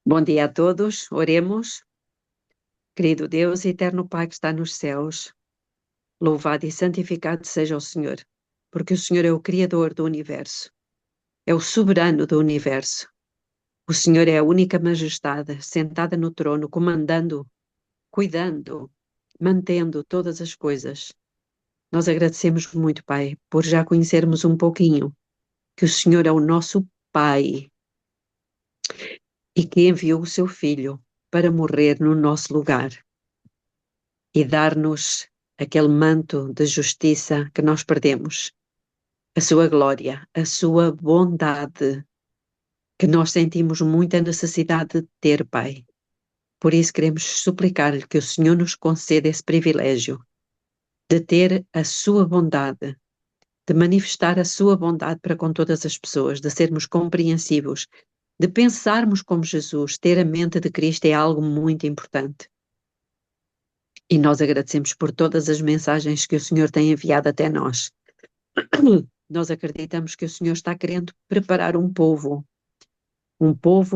Bom dia a todos, oremos. Querido Deus, eterno Pai que está nos céus, louvado e santificado seja o Senhor, porque o Senhor é o Criador do universo, é o soberano do universo. O Senhor é a única majestade, sentada no trono, comandando, cuidando, mantendo todas as coisas. Nós agradecemos muito, Pai, por já conhecermos um pouquinho que o Senhor é o nosso Pai e que enviou o seu Filho para morrer no nosso lugar e dar-nos aquele manto de justiça que nós perdemos, a sua glória, a sua bondade, que nós sentimos muita necessidade de ter, Pai. Por isso queremos suplicar-lhe que o Senhor nos conceda esse privilégio de ter a sua bondade, de manifestar a sua bondade para com todas as pessoas, de sermos compreensivos, de pensarmos como Jesus. Ter a mente de Cristo é algo muito importante. E nós agradecemos por todas as mensagens que o Senhor tem enviado até nós. Nós acreditamos que o Senhor está querendo preparar um povo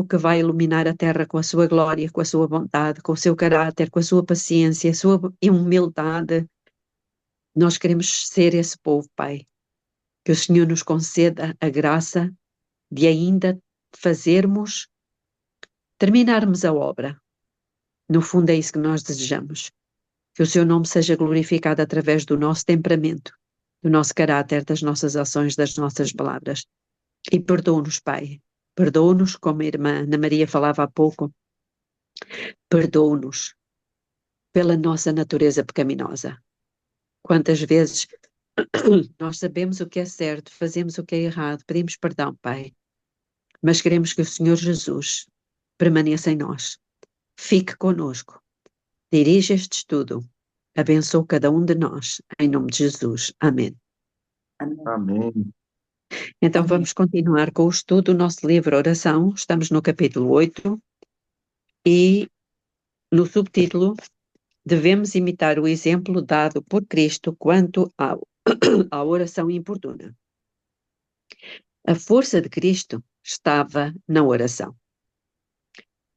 que vai iluminar a terra com a sua glória, com a sua bondade, com o seu caráter, com a sua paciência, a sua humildade. Nós queremos ser esse povo, Pai. Que o Senhor nos conceda a graça de ainda terminarmos a obra. No fundo é isso que nós desejamos. Que o seu nome seja glorificado através do nosso temperamento, do nosso caráter, das nossas ações, das nossas palavras. E perdoa-nos, Pai. Perdoa-nos, como a irmã Ana Maria falava há pouco. Perdoa-nos pela nossa natureza pecaminosa. Quantas vezes nós sabemos o que é certo, fazemos o que é errado, pedimos perdão, Pai. Mas queremos que o Senhor Jesus permaneça em nós. Fique conosco. Dirija este estudo. Abençoe cada um de nós. Em nome de Jesus. Amém. Amém. Então vamos continuar com o estudo do nosso livro Oração. Estamos no capítulo 8 e no subtítulo devemos imitar o exemplo dado por Cristo quanto à oração importuna. A força de Cristo estava na oração.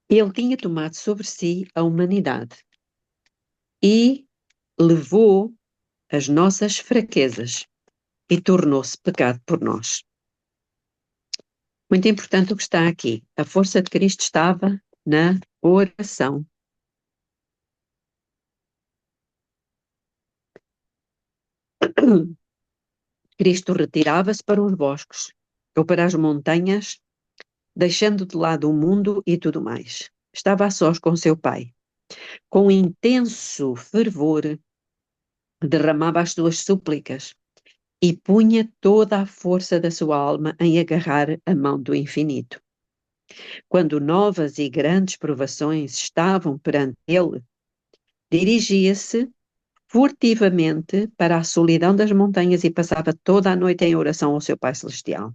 Ele tinha tomado sobre si a humanidade e levou as nossas fraquezas e tornou-se pecado por nós. Muito importante o que está aqui. A força de Cristo estava na oração. Cristo retirava-se para os bosques ou para as montanhas, deixando de lado o mundo e tudo mais. Estava a sós com seu Pai. Com intenso fervor, derramava as suas súplicas e punha toda a força da sua alma em agarrar a mão do infinito. Quando novas e grandes provações estavam perante ele, dirigia-se furtivamente para a solidão das montanhas e passava toda a noite em oração ao seu Pai Celestial.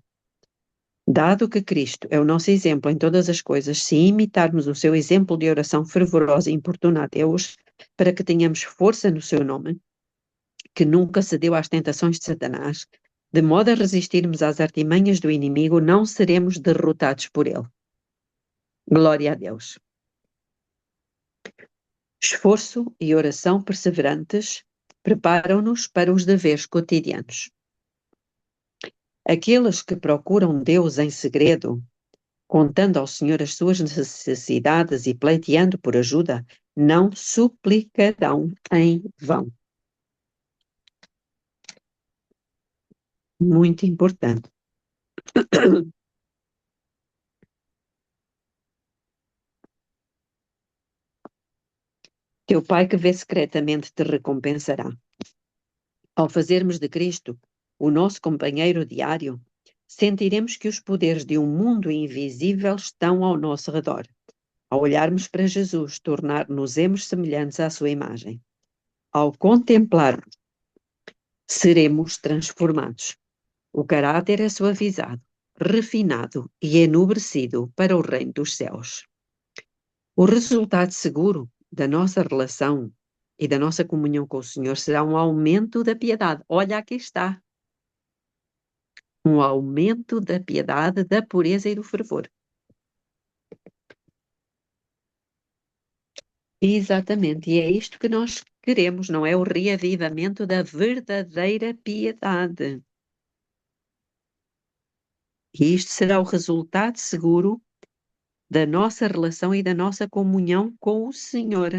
Dado que Cristo é o nosso exemplo em todas as coisas, se imitarmos o seu exemplo de oração fervorosa e importuna a Deus, para que tenhamos força no seu nome, que nunca cedeu às tentações de Satanás, de modo a resistirmos às artimanhas do inimigo, não seremos derrotados por ele. Glória a Deus. Esforço e oração perseverantes preparam-nos para os deveres cotidianos. Aqueles que procuram Deus em segredo, contando ao Senhor as suas necessidades e pleiteando por ajuda, não suplicarão em vão. Muito importante. Teu Pai que vê secretamente te recompensará. Ao fazermos de Cristo o nosso companheiro diário, sentiremos que os poderes de um mundo invisível estão ao nosso redor. Ao olharmos para Jesus, tornar-nos-emos semelhantes à sua imagem. Ao contemplarmos, seremos transformados. O caráter é suavizado, refinado e enubrecido para o reino dos céus. O resultado seguro da nossa relação e da nossa comunhão com o Senhor será um aumento da piedade. Olha, aqui está. Um aumento da piedade, da pureza e do fervor. Exatamente, e é isto que nós queremos, não é? O reavivamento da verdadeira piedade. E isto será o resultado seguro da nossa relação e da nossa comunhão com o Senhor.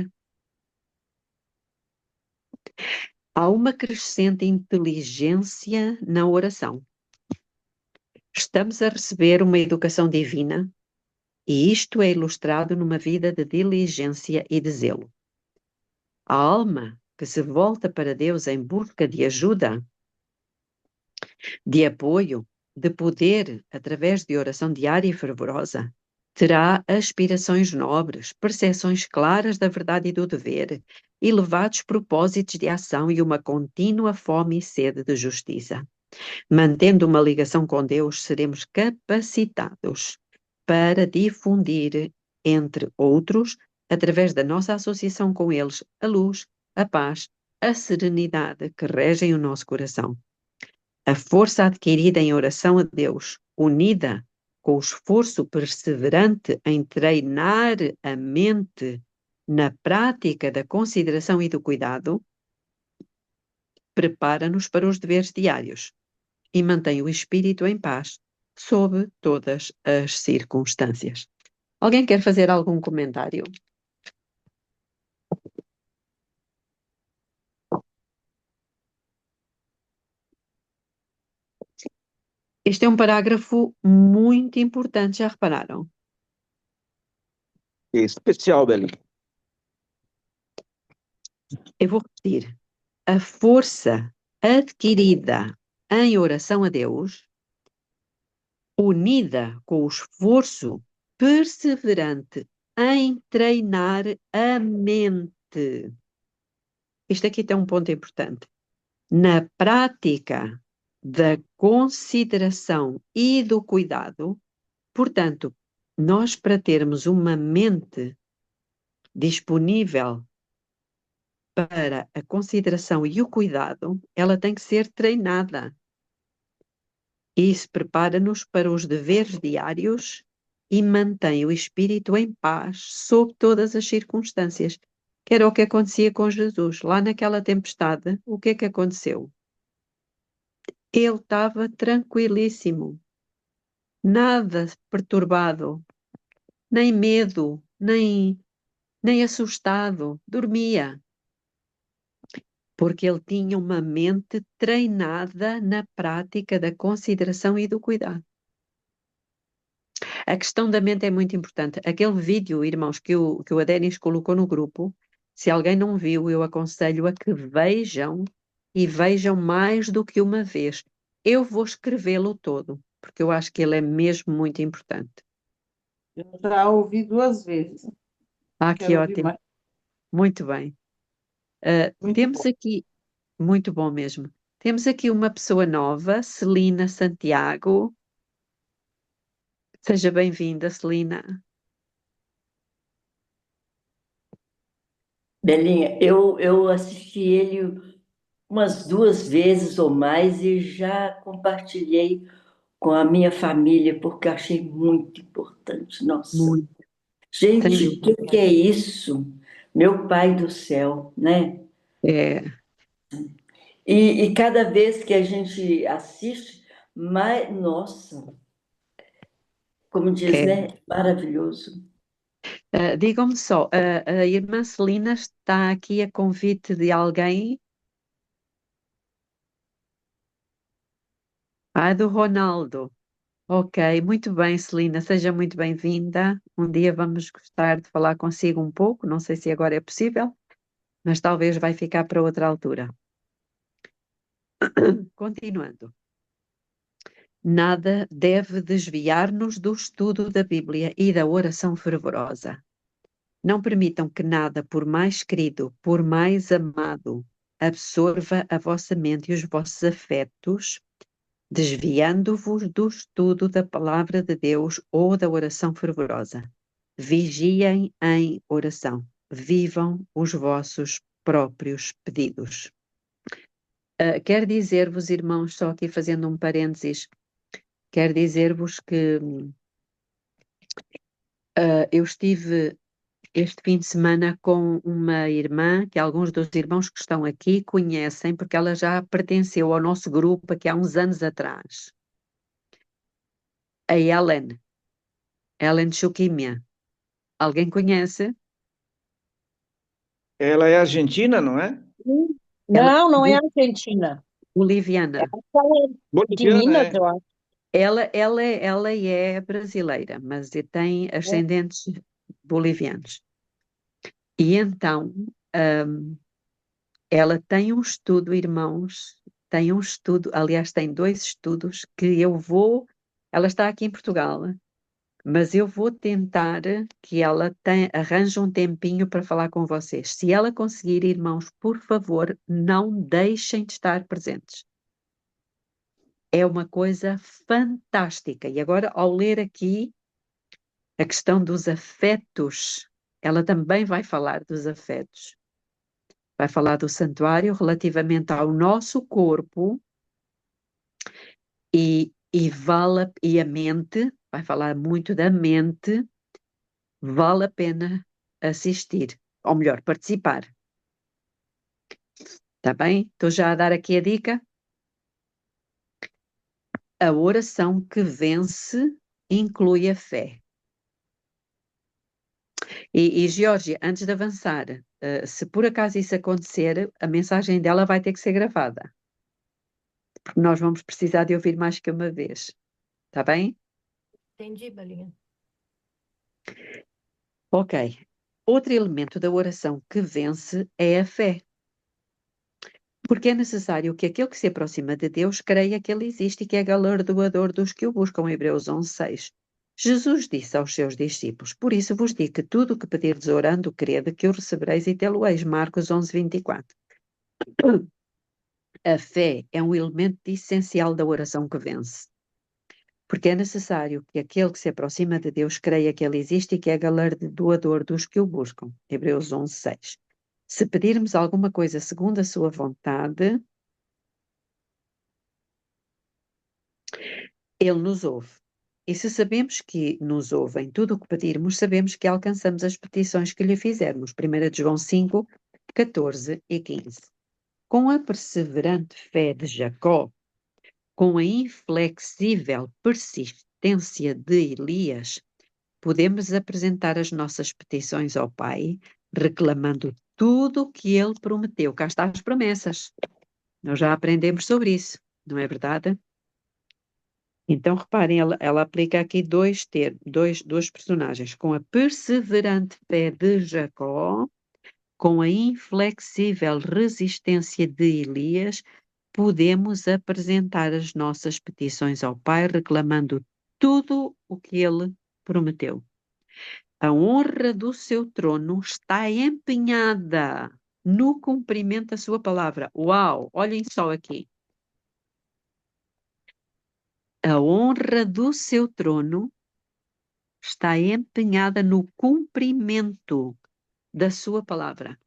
Há uma crescente inteligência na oração. Estamos a receber uma educação divina e isto é ilustrado numa vida de diligência e de zelo. A alma que se volta para Deus em busca de ajuda, de apoio, de poder, através de oração diária e fervorosa, terá aspirações nobres, percepções claras da verdade e do dever, elevados propósitos de ação e uma contínua fome e sede de justiça. Mantendo uma ligação com Deus, seremos capacitados para difundir entre outros, através da nossa associação com eles, a luz, a paz, a serenidade que regem o nosso coração. A força adquirida em oração a Deus, unida com o esforço perseverante em treinar a mente na prática da consideração e do cuidado, prepara-nos para os deveres diários e mantém o espírito em paz sob todas as circunstâncias. Alguém quer fazer algum comentário? Este é um parágrafo muito importante, já repararam? Especial, Belém. Eu vou repetir. A força adquirida em oração a Deus, unida com o esforço perseverante em treinar a mente. Isto aqui tem um ponto importante. Na prática da consideração e do cuidado, portanto, nós para termos uma mente disponível para a consideração e o cuidado, ela tem que ser treinada. Isso prepara-nos para os deveres diários e mantém o espírito em paz sob todas as circunstâncias. Que era o que acontecia com Jesus. Lá naquela tempestade, o que é que aconteceu? Ele estava tranquilíssimo, nada perturbado, nem medo, nem assustado, dormia, porque ele tinha uma mente treinada na prática da consideração e do cuidado. A questão da mente é muito importante. Aquele vídeo, irmãos, que o Adenis colocou no grupo, se alguém não viu, eu aconselho a que vejam e vejam mais do que uma vez. Eu vou escrevê-lo todo, porque eu acho que ele é mesmo muito importante. Eu já ouvi 2 vezes. Ah, que Quero ouvir ótimo. mais. Muito bem. Muito Temos bom. aqui, muito bom mesmo. Temos aqui uma pessoa nova, Celina Santiago. Seja bem-vinda, Celina. Belinha, eu assisti ele umas 2 vezes ou mais e já compartilhei com a minha família, porque achei muito importante. Nossa, Muito, sem gente, o dúvida. que é isso? Meu Pai do céu, né? É, E cada vez que a gente assiste, mais, nossa, como diz, é. né? Maravilhoso. Digam-me só, a irmã Celina está aqui a convite de alguém? Ah, do Ronaldo. Ok, muito bem, Celina, seja muito bem-vinda. Um dia vamos gostar de falar consigo um pouco, não sei se agora é possível, mas talvez vai ficar para outra altura. Continuando. Nada deve desviar-nos do estudo da Bíblia e da oração fervorosa. Não permitam que nada, por mais querido, por mais amado, absorva a vossa mente e os vossos afetos, desviando-vos do estudo da palavra de Deus ou da oração fervorosa. Vigiem em oração. Vivam os vossos próprios pedidos. Quero dizer-vos, irmãos, só aqui fazendo um parênteses, quero dizer-vos que eu estive este fim de semana com uma irmã que alguns dos irmãos que estão aqui conhecem, porque ela já pertenceu ao nosso grupo aqui há uns anos atrás. A Ellen Chukimia. Alguém conhece? Ela é argentina, não é? Ela Não, não é é Argentina. boliviana. Ela é de Boliviana, Minas, é. eu acho. Ela é brasileira, mas tem ascendentes bolivianos. E então, ela tem um estudo, irmãos, tem um estudo, aliás, tem 2 estudos que ela está aqui em Portugal, mas eu vou tentar que ela arranje um tempinho para falar com vocês. Se ela conseguir, irmãos, por favor, não deixem de estar presentes. É uma coisa fantástica. E agora, ao ler aqui a questão dos afetos, ela também vai falar dos afetos. Vai falar do santuário relativamente ao nosso corpo e a mente, vai falar muito da mente, vale a pena assistir, ou melhor, participar. Está bem? Estou já a dar aqui a dica. A oração que vence inclui a fé. E Geórgia, antes de avançar, se por acaso isso acontecer, a mensagem dela vai ter que ser gravada, porque nós vamos precisar de ouvir mais que uma vez. Está bem? Entendi, Belinha. Ok. Outro elemento da oração que vence é a fé. Porque é necessário que aquele que se aproxima de Deus creia que Ele existe e que é galardoador dos que o buscam. Hebreus 11:6. Jesus disse aos seus discípulos: Por isso vos digo que tudo o que pedirdes orando, crede que o recebereis e tê-lo-eis. Marcos 11:24. A fé é um elemento essencial da oração que vence. Porque é necessário que aquele que se aproxima de Deus creia que Ele existe e que é galardoador dos que o buscam. Hebreus 11:6. Se pedirmos alguma coisa segundo a sua vontade, Ele nos ouve. E se sabemos que nos ouve em tudo o que pedirmos, sabemos que alcançamos as petições que lhe fizermos. 1 João 5, 14 e 15. Com a perseverante fé de Jacó, com a inflexível persistência de Elias, podemos apresentar as nossas petições ao Pai, reclamando tudo o que Ele prometeu. Cá estão as promessas. Nós já aprendemos sobre isso, não é verdade? Então, reparem, ela aplica aqui dois personagens, com a perseverante fé de Jacó, com a inflexível resistência de Elias, podemos apresentar as nossas petições ao Pai, reclamando tudo o que ele prometeu. A honra do seu trono está empenhada no cumprimento da sua palavra. Uau! Olhem só aqui. A honra do seu trono está empenhada no cumprimento da sua palavra.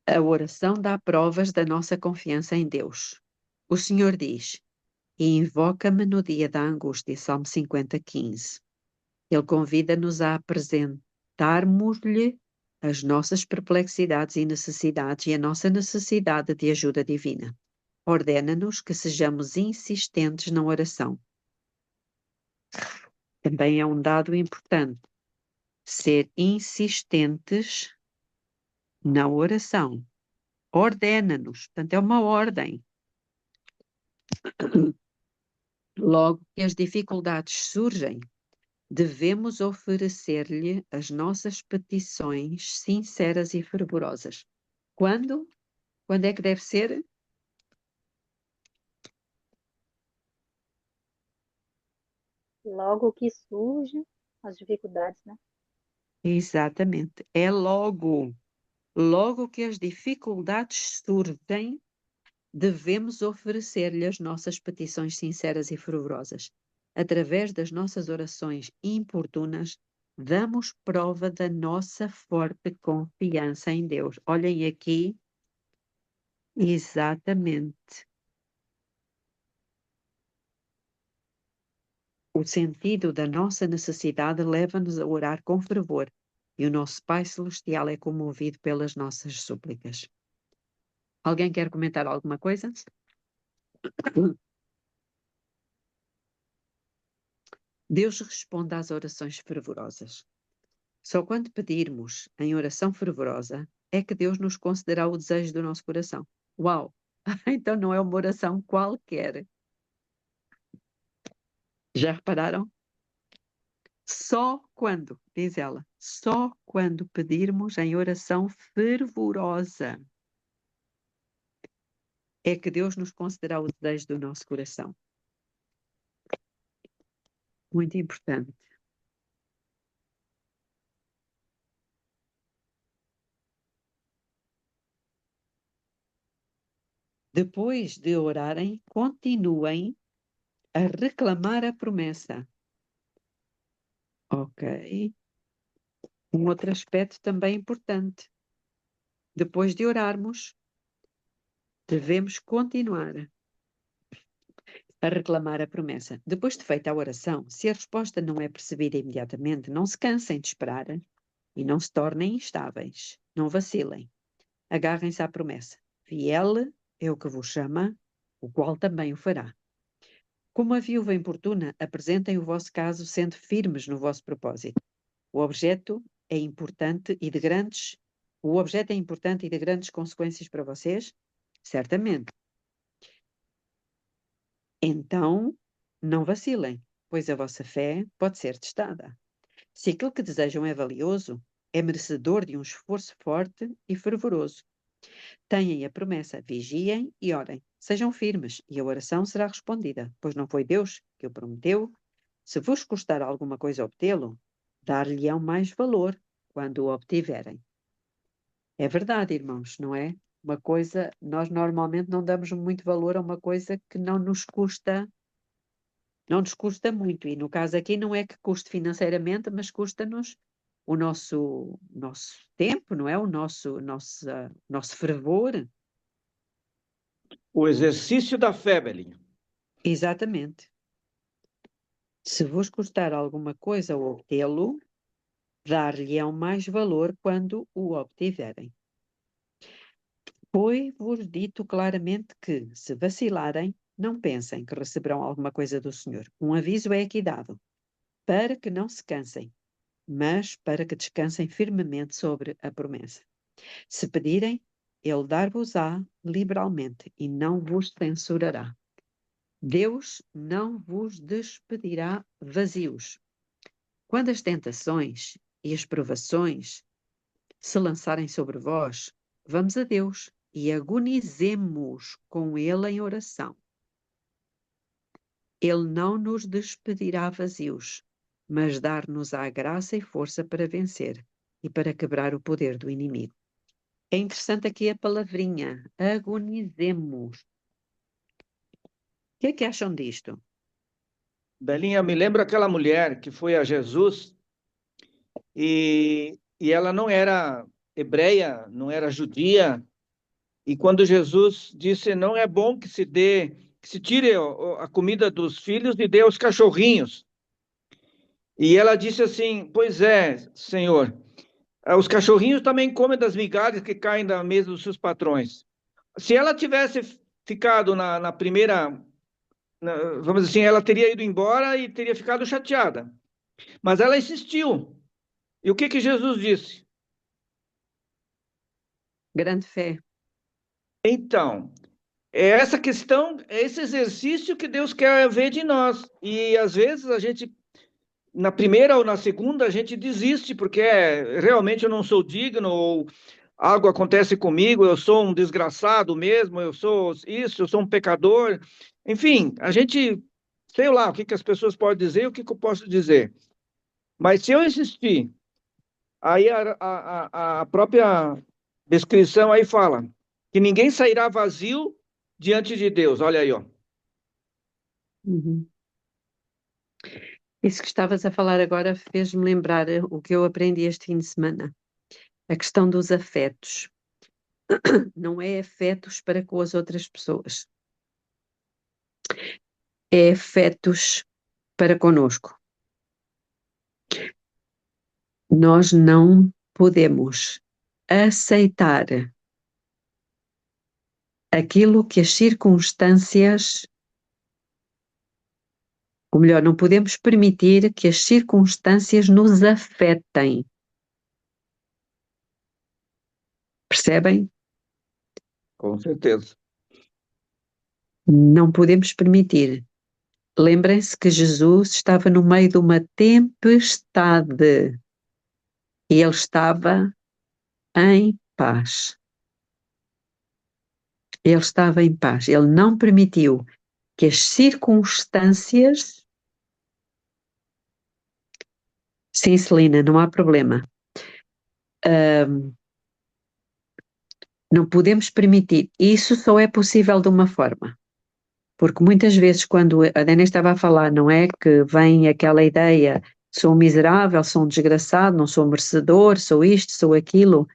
A oração dá provas da nossa confiança em Deus. O Senhor diz: E invoca-me no dia da angústia, Salmo 50:15. Ele convida-nos a apresentarmos-lhe as nossas perplexidades e necessidades e a nossa necessidade de ajuda divina. Ordena-nos que sejamos insistentes na oração. Também é um dado importante. Ser insistentes na oração. Ordena-nos. Portanto, é uma ordem. Logo que as dificuldades surgem, devemos oferecer-lhe as nossas petições sinceras e fervorosas. Quando? Quando é que deve ser? Logo que surgem as dificuldades, né? Exatamente. É logo. Logo que as dificuldades surgem, devemos oferecer-lhe as nossas petições sinceras e fervorosas. Através das nossas orações importunas, damos prova da nossa forte confiança em Deus. Olhem aqui, exatamente. O sentido da nossa necessidade leva-nos a orar com fervor. e o nosso Pai Celestial é comovido pelas nossas súplicas. Alguém quer comentar alguma coisa? Deus responde às orações fervorosas. Só quando pedirmos em oração fervorosa é que Deus nos concederá o desejo do nosso coração. Uau! Então não é uma oração qualquer. Já repararam? Só quando, diz ela, só quando pedirmos em oração fervorosa é que Deus nos concederá o desejo do nosso coração. Muito importante. Depois de orarem, continuem a reclamar a promessa. Ok. Um outro aspecto também importante. Depois de orarmos, devemos continuar a reclamar a promessa. Depois de feita a oração, se a resposta não é percebida imediatamente, não se cansem de esperar e não se tornem instáveis. Não vacilem. Agarrem-se à promessa. Fiel é o que vos chama, o qual também o fará. Como a viúva importuna, apresentem o vosso caso sendo firmes no vosso propósito. O objeto é importante e de grandes consequências para vocês? Certamente. Então, não vacilem, pois a vossa fé pode ser testada. Se aquilo que desejam é valioso, é merecedor de um esforço forte e fervoroso. Tenham a promessa, vigiem e orem. Sejam firmes e a oração será respondida, pois não foi Deus que o prometeu. Se vos custar alguma coisa obtê-lo, dar-lhe-ão mais valor quando o obtiverem. É verdade, irmãos, não é? Uma coisa, nós normalmente não damos muito valor a uma coisa que não nos custa muito. E no caso aqui não é que custe financeiramente, mas custa-nos o nosso tempo, não é? O nosso fervor. O exercício da fé, Belinha. Exatamente. Se vos custar alguma coisa obtê-lo, dar-lhe-ão mais valor quando o obtiverem. Foi-vos dito claramente que, se vacilarem, não pensem que receberão alguma coisa do Senhor. Um aviso é aqui dado, para que não se cansem, mas para que descansem firmemente sobre a promessa. Se pedirem, ele dar-vos-á liberalmente e não vos censurará. Deus não vos despedirá vazios. Quando as tentações e as provações se lançarem sobre vós, vamos a Deus e agonizemos com Ele em oração. Ele não nos despedirá vazios, mas dar-nos-á graça e força para vencer e para quebrar o poder do inimigo. É interessante aqui a palavrinha, agonizemos. O que é que acham disto? Belinha, me lembro aquela mulher que foi a Jesus e ela não era hebreia, não era judia. E quando Jesus disse, não é bom que se tire a comida dos filhos e dê aos cachorrinhos. E ela disse assim, pois é, Senhor, os cachorrinhos também comem das migalhas que caem da mesa dos seus patrões. Se ela tivesse ficado na primeira, vamos dizer assim, ela teria ido embora e teria ficado chateada. Mas ela insistiu. E o que Jesus disse? Grande fé. Então, é essa questão, é esse exercício que Deus quer ver de nós. E às vezes a gente, na primeira ou na segunda, a gente desiste, porque realmente eu não sou digno, ou algo acontece comigo, eu sou um desgraçado mesmo, eu sou isso, eu sou um pecador. Enfim, a gente, sei lá, o que as pessoas podem dizer e o que eu posso dizer. Mas se eu insistir, aí a própria descrição aí fala que ninguém sairá vazio diante de Deus. Olha aí, ó. Uhum. Isso que estavas a falar agora fez-me lembrar o que eu aprendi este fim de semana. A questão dos afetos. Não é afetos para com as outras pessoas. É afetos para conosco. Nós não podemos aceitar aquilo que as circunstâncias, ou melhor, não podemos permitir que as circunstâncias nos afetem. Percebem? Com certeza. Não podemos permitir. Lembrem-se que Jesus estava no meio de uma tempestade e ele estava em paz. Ele estava em paz. Ele não permitiu que as circunstâncias... Sim, Celina, não há problema. Não podemos permitir. Isso só é possível de uma forma. Porque muitas vezes, quando a Dana estava a falar, não é que vem aquela ideia, sou um miserável, sou um desgraçado, não sou merecedor, sou isto, sou aquilo.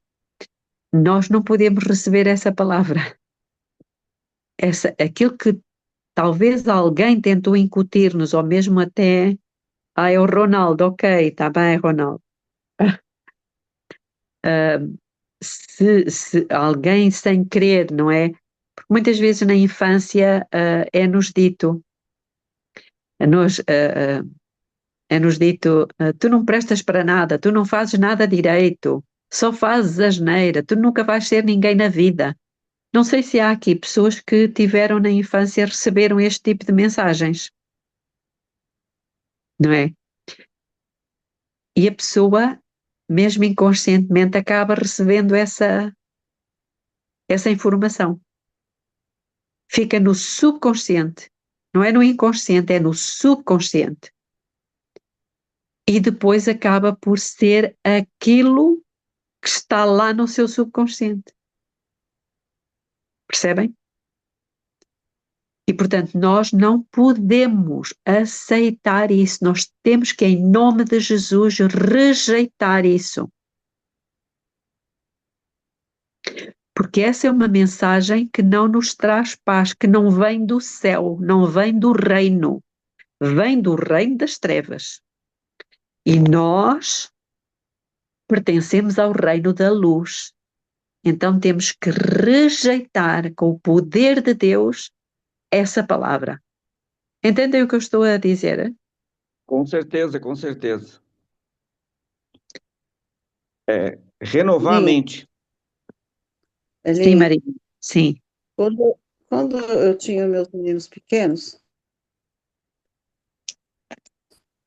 Nós não podemos receber essa palavra. Aquilo que talvez alguém tentou incutir-nos, ou mesmo até, é o Ronaldo, ok, está bem, Ronaldo. Se alguém sem querer, não é? Porque muitas vezes na infância é-nos dito, é-nos dito, tu não prestas para nada, tu não fazes nada direito, só fazes asneira, tu nunca vais ser ninguém na vida. Não sei se há aqui pessoas que tiveram na infância, receberam este tipo de mensagens, não é? E a pessoa, mesmo inconscientemente, acaba recebendo essa informação. Fica no subconsciente, não é no inconsciente, é no subconsciente. E depois acaba por ser aquilo que está lá no seu subconsciente. Percebem? E, portanto, nós não podemos aceitar isso. Nós temos que, em nome de Jesus, rejeitar isso. Porque essa é uma mensagem que não nos traz paz, que não vem do céu, não vem do reino. Vem do reino das trevas. E nós pertencemos ao reino da luz. Então temos que rejeitar com o poder de Deus essa palavra. Entendem o que eu estou a dizer? Com certeza, com certeza. Renovar a Sim, mente. Sim, Aline, Maria. Sim. quando eu tinha meus meninos pequenos,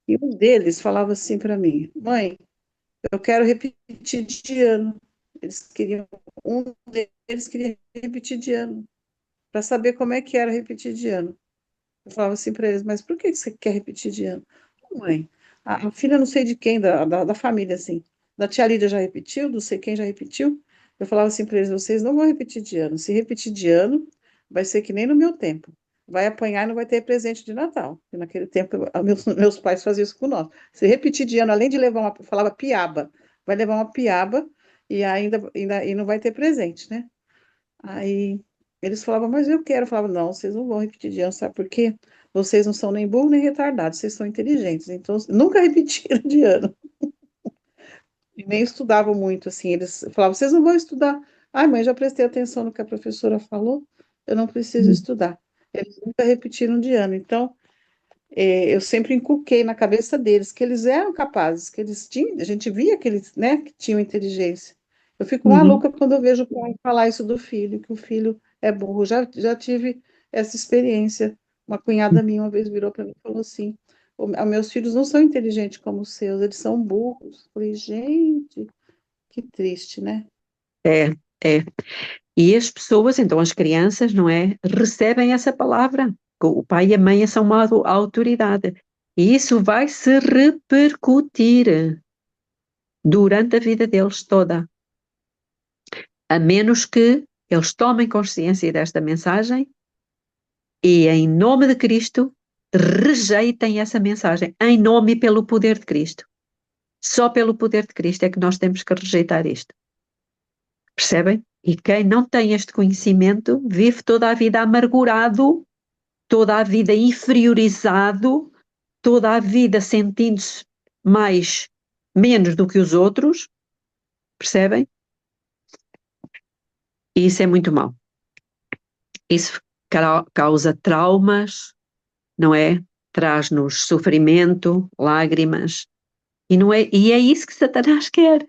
e um deles falava assim para mim, mãe, eu quero repetir de ano. Um deles queria repetir de ano, para saber como é que era repetir de ano. Eu falava assim para eles, mas por que você quer repetir de ano? Mãe, a filha não sei de quem, da família, assim, da tia Lídia já repetiu, não sei quem já repetiu. Eu falava assim para eles, vocês não vão repetir de ano. Se repetir de ano, vai ser que nem no meu tempo. Vai apanhar e não vai ter presente de Natal. E naquele tempo, meus pais faziam isso com nós. Se repetir de ano, além de levar uma, falava piaba, vai levar uma piaba e ainda e não vai ter presente, né? Aí eles falavam, mas eu quero. Eu falava, não, vocês não vão repetir de ano, sabe por quê? Vocês não são nem burros nem retardados, vocês são inteligentes. Então, nunca repetiram de ano. E nem estudavam muito, assim. Eles falavam, vocês não vão estudar. Ai, mãe, já prestei atenção no que a professora falou, eu não preciso estudar. Eles nunca repetiram de ano. Então, eu sempre inculquei na cabeça deles que eles eram capazes, que eles tinham, a gente via que eles, né, que tinham inteligência. Eu fico Uhum. maluca quando eu vejo o pai falar isso do filho, que o filho é burro. Já tive essa experiência. Uma cunhada minha uma vez virou para mim e falou assim: Meus filhos não são inteligentes como os seus, eles são burros. Eu falei, gente, que triste, né? É, é. E as pessoas, então as crianças, não é? Recebem essa palavra. O pai e a mãe são uma autoridade. E isso vai se repercutir durante a vida deles toda. A menos que eles tomem consciência desta mensagem e, em nome de Cristo, rejeitem essa mensagem, em nome e pelo poder de Cristo. Só pelo poder de Cristo é que nós temos que rejeitar isto. Percebem? E quem não tem este conhecimento vive toda a vida amargurado, toda a vida inferiorizado, toda a vida sentindo-se mais menos do que os outros, percebem? E isso é muito mau. Isso causa traumas, não é? Traz-nos sofrimento, lágrimas, e é isso que Satanás quer.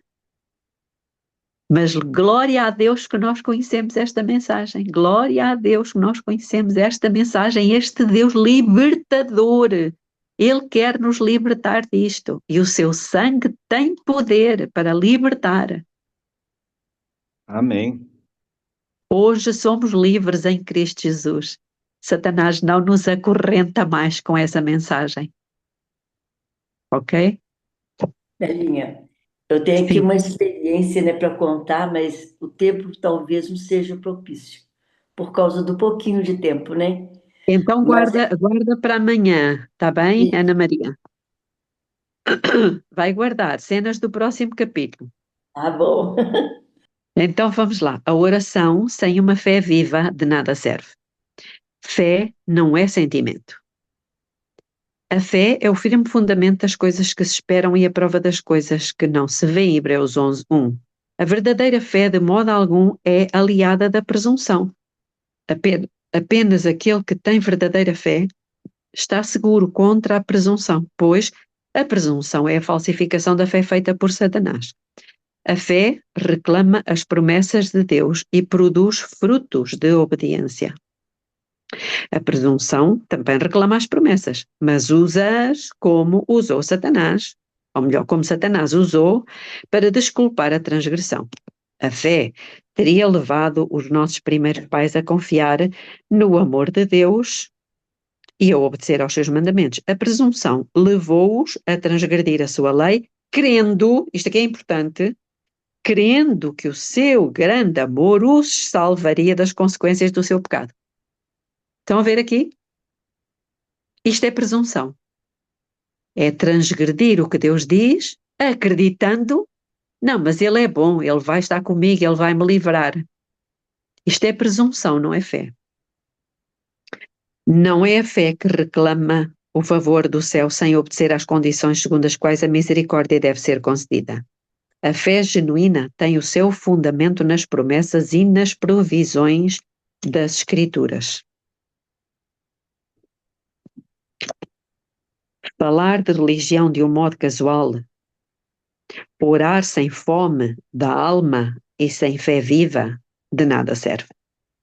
Mas glória a Deus que nós conhecemos esta mensagem, glória a Deus que nós conhecemos esta mensagem, este Deus libertador. Ele quer nos libertar disto, e o seu sangue tem poder para libertar. Amém. Hoje somos livres em Cristo Jesus. Satanás não nos acorrenta mais com essa mensagem. Ok? Belinha, eu tenho aqui Sim. uma experiência, né, para contar, mas o tempo talvez não seja propício, por causa do pouquinho de tempo, né? Então Mas guarda para amanhã, tá bem, Ana Maria? Vai guardar cenas do próximo capítulo. tá bom. Então vamos lá. A oração sem uma fé viva de nada serve. Fé não é sentimento. A fé é o firme fundamento das coisas que se esperam e a prova das coisas que não se vêem. Hebreus 11:1. A verdadeira fé, de modo algum, é aliada da presunção. Apenas aquele que tem verdadeira fé está seguro contra a presunção, pois a presunção é a falsificação da fé feita por Satanás. A fé reclama as promessas de Deus e produz frutos de obediência. A presunção também reclama as promessas, mas usa-as como usou Satanás, ou melhor, como Satanás usou para desculpar a transgressão. A fé teria levado os nossos primeiros pais a confiar no amor de Deus e a obedecer aos seus mandamentos. A presunção levou-os a transgredir a sua lei, crendo, isto aqui é importante, crendo que o seu grande amor os salvaria das consequências do seu pecado. Estão a ver aqui? Isto é presunção. É transgredir o que Deus diz, acreditando, não, mas Ele é bom, Ele vai estar comigo, Ele vai me livrar. Isto é presunção, não é fé. Não é a fé que reclama o favor do céu sem obedecer às condições segundo as quais a misericórdia deve ser concedida. A fé genuína tem o seu fundamento nas promessas e nas provisões das Escrituras. Falar de religião de um modo casual, orar sem fome da alma e sem fé viva, de nada serve.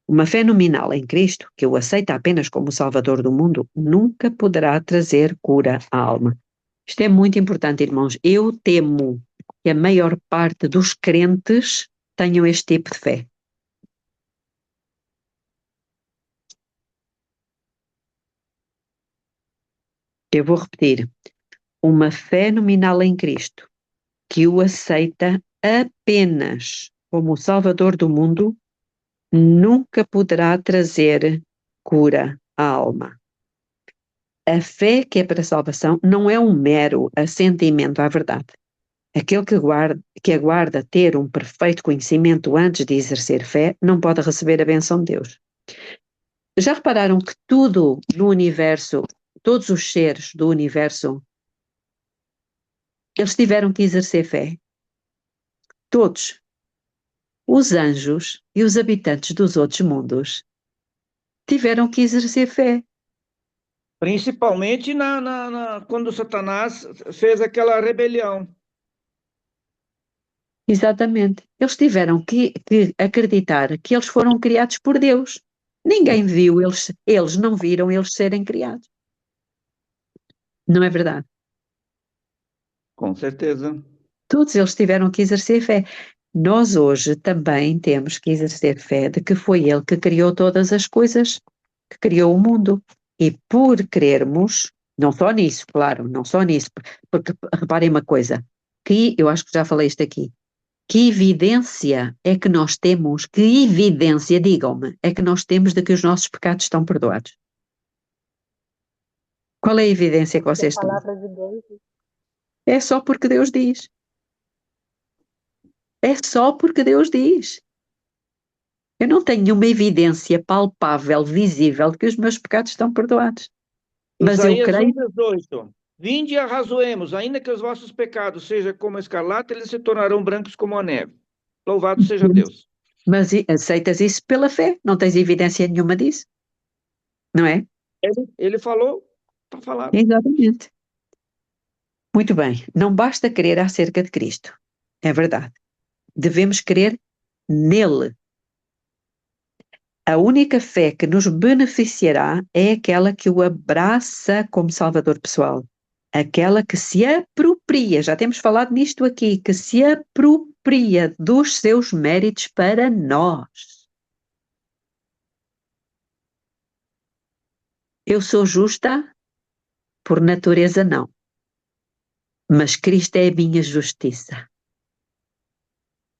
Uma fé nominal em Cristo, que o aceita apenas como Salvador do mundo, nunca poderá trazer cura à alma. Isto é muito importante, irmãos. Eu temo que a maior parte dos crentes tenham este tipo de fé. Eu vou repetir. Uma fé nominal em Cristo, que o aceita apenas como o Salvador do mundo, nunca poderá trazer cura à alma. A fé que é para a salvação não é um mero assentimento à verdade. Aquele que aguarda ter um perfeito conhecimento antes de exercer fé não pode receber a benção de Deus. Já repararam que tudo no universo, todos os seres do universo, eles tiveram que exercer fé? Todos. Os anjos e os habitantes dos outros mundos tiveram que exercer fé. Principalmente quando Satanás fez aquela rebelião. Exatamente. Eles tiveram que acreditar que eles foram criados por Deus. Ninguém viu, eles não viram eles serem criados. Não é verdade? Com certeza. Todos eles tiveram que exercer fé. Nós hoje também temos que exercer fé de que foi Ele que criou todas as coisas, que criou o mundo. E por crermos, não só nisso, claro, não só nisso, porque reparem uma coisa, que eu acho que já falei isto aqui, que evidência é que nós temos, que evidência, digam-me, é que nós temos de que os nossos pecados estão perdoados? Qual é a evidência que Porque a vocês têm? palavra de Deus É só porque Deus diz. É só porque Deus diz. Eu não tenho nenhuma evidência palpável, visível, de que os meus pecados estão perdoados. Mas eu Isaías creio, 1:18. Vinde e arrazoemos, ainda que os vossos pecados sejam como a escarlata, eles se tornarão brancos como a neve. Louvado seja Deus. Mas aceitas isso pela fé? Não tens evidência nenhuma disso? Não é? Ele falou, está falado. Exatamente. Muito bem. Não basta crer acerca de Cristo. É verdade. Devemos crer nele. A única fé que nos beneficiará é aquela que o abraça como Salvador pessoal. Aquela que se apropria, já temos falado nisto aqui, que se apropria dos seus méritos para nós. Eu sou justa? Por natureza, não. Mas Cristo é a minha justiça.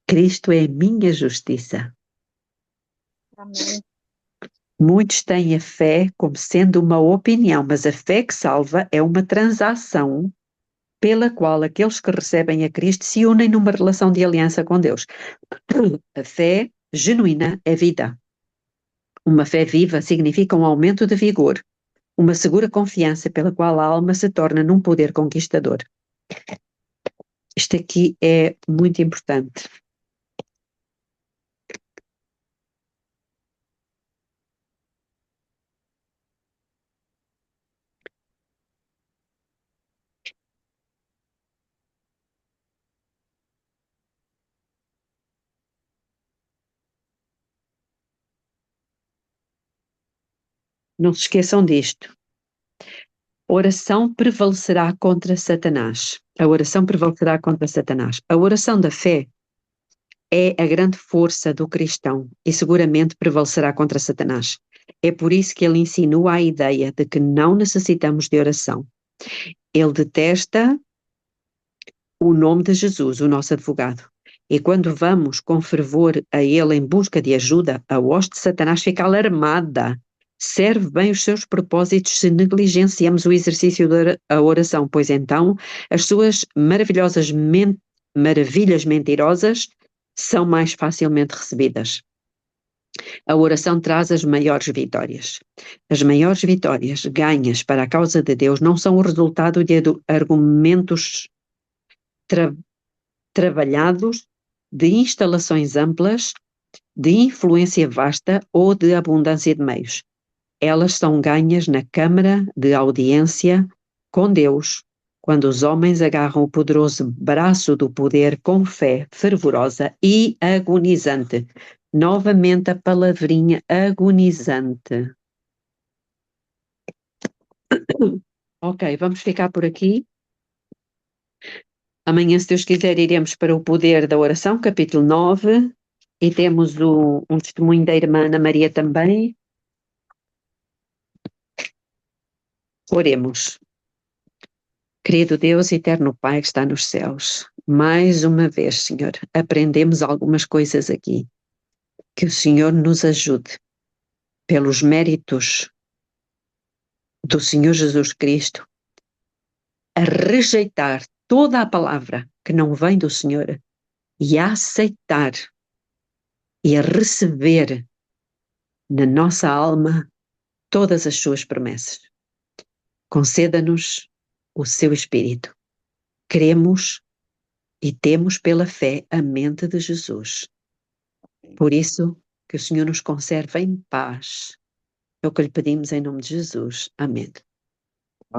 Cristo é a minha justiça. Amém. Muitos têm a fé como sendo uma opinião, mas a fé que salva é uma transação pela qual aqueles que recebem a Cristo se unem numa relação de aliança com Deus. A fé genuína é vida. Uma fé viva significa um aumento de vigor, uma segura confiança pela qual a alma se torna num poder conquistador. Isto aqui é muito importante. Não se esqueçam disto. Oração prevalecerá contra Satanás. A oração prevalecerá contra Satanás. A oração da fé é a grande força do cristão e seguramente prevalecerá contra Satanás. É por isso que ele insinua a ideia de que não necessitamos de oração. Ele detesta o nome de Jesus, o nosso advogado. E quando vamos com fervor a ele em busca de ajuda, a hoste de Satanás fica alarmada. Serve bem os seus propósitos se negligenciamos o exercício da oração, pois então as suas maravilhas mentirosas são mais facilmente recebidas. A oração traz as maiores vitórias. As maiores vitórias ganhas para a causa de Deus não são o resultado de argumentos trabalhados, de instalações amplas, de influência vasta ou de abundância de meios. Elas são ganhas na câmara de audiência com Deus, quando os homens agarram o poderoso braço do poder com fé fervorosa e agonizante. Novamente a palavrinha agonizante. Ok, vamos ficar por aqui. Amanhã, se Deus quiser, iremos para o poder da oração, capítulo 9, e temos um testemunho da irmã Ana Maria também. Oremos. Querido Deus, eterno Pai que está nos céus, mais uma vez, Senhor, aprendemos algumas coisas aqui. Que o Senhor nos ajude, pelos méritos do Senhor Jesus Cristo, a rejeitar toda a palavra que não vem do Senhor e a aceitar e a receber na nossa alma todas as suas promessas. Conceda-nos o seu Espírito. Cremos e temos pela fé a mente de Jesus. Por isso, que o Senhor nos conserve em paz. É o que lhe pedimos em nome de Jesus. Amém.